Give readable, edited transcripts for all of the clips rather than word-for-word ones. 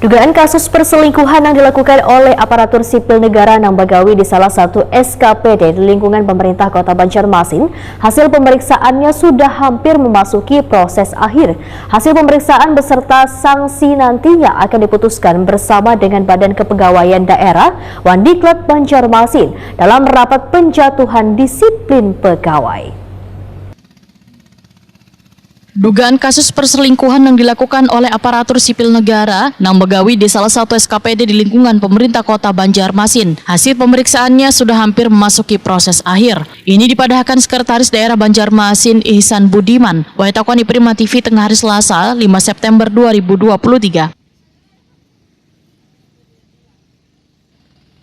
Dugaan kasus perselingkuhan yang dilakukan oleh aparatur sipil negara Nang Bagawi di salah satu SKPD di lingkungan pemerintah Kota Banjarmasin, hasil pemeriksaannya sudah hampir memasuki proses akhir. Hasil pemeriksaan beserta sanksi nantinya akan diputuskan bersama dengan Badan Kepegawaian Daerah Wandiklat Banjarmasin dalam rapat penjatuhan disiplin pegawai. Dugaan kasus perselingkuhan yang dilakukan oleh aparatur sipil negara Nang Bagawi di salah satu SKPD di lingkungan pemerintah Kota Banjarmasin. Hasil pemeriksaannya sudah hampir memasuki proses akhir. Ini dipadahkan Sekretaris Daerah Banjarmasin Ihsan Budiman. Wahitakuan di Prima TV tengah hari Selasa 5 September 2023.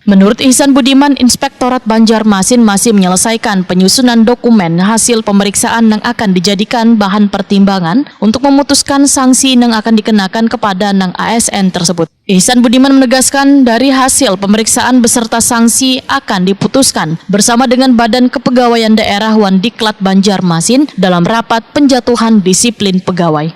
Menurut Ihsan Budiman, Inspektorat Banjarmasin masih menyelesaikan penyusunan dokumen hasil pemeriksaan yang akan dijadikan bahan pertimbangan untuk memutuskan sanksi yang akan dikenakan kepada Nang ASN tersebut. Ihsan Budiman menegaskan dari hasil pemeriksaan beserta sanksi akan diputuskan bersama dengan Badan Kepegawaian Daerah Wandiklat Banjarmasin dalam rapat penjatuhan disiplin pegawai.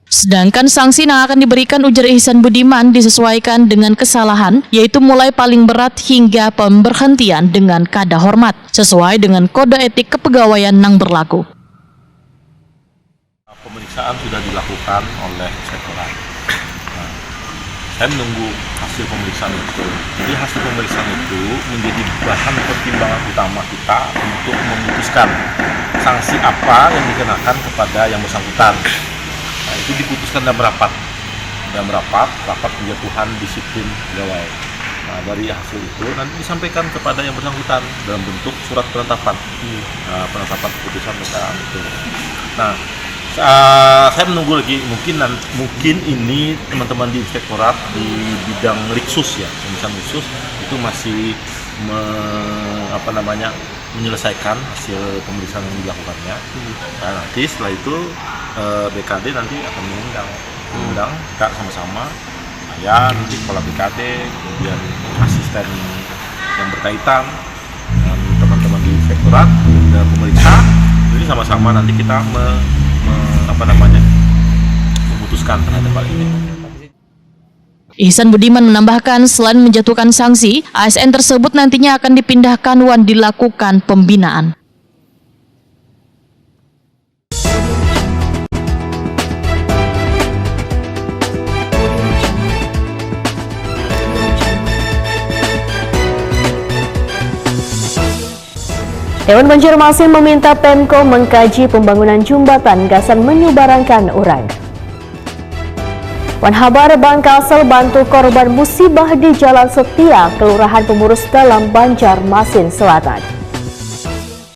Sedangkan sanksi yang akan diberikan, ujar Ihsan Budiman, disesuaikan dengan kesalahan, yaitu mulai paling berat hingga pemberhentian dengan kada hormat, sesuai dengan kode etik kepegawaian yang berlaku. Pemeriksaan sudah dilakukan oleh Inspektorat. Saya menunggu hasil pemeriksaan itu. Jadi hasil pemeriksaan itu menjadi bahan pertimbangan utama kita untuk memutuskan sanksi apa yang dikenakan kepada yang bersangkutan. Nah, itu diputuskan dalam rapat penjatuhan disiplin pegawai. Nah, dari hasil itu nanti disampaikan kepada yang bersangkutan dalam bentuk surat penetapan, penetapan keputusan pemeriksaan itu. Nah, saya menunggu lagi, mungkin ini teman-teman di Inspektorat di bidang Riksus ya, pemeriksaan Riksus itu masih menyelesaikan hasil pemeriksaan yang dilakukannya. Nah, nanti setelah itu BKD nanti akan mengundang kita sama-sama, saya nanti kepala BKD, kemudian asisten yang berkaitan dengan teman-teman di Inspektorat dan pemeriksa. Jadi sama-sama nanti kita memutuskan terhadap hal ini. Ihsan Budiman menambahkan, selain menjatuhkan sanksi, ASN tersebut nantinya akan dipindahkan dan dilakukan pembinaan. Dewan Banjarmasin meminta Pemko mengkaji pembangunan jembatan Gasan Menyubarangkan Urang. Wanhabar Bangkalsel bantu korban musibah di Jalan Setia, Kelurahan Pemurus Dalam, Banjarmasin Selatan.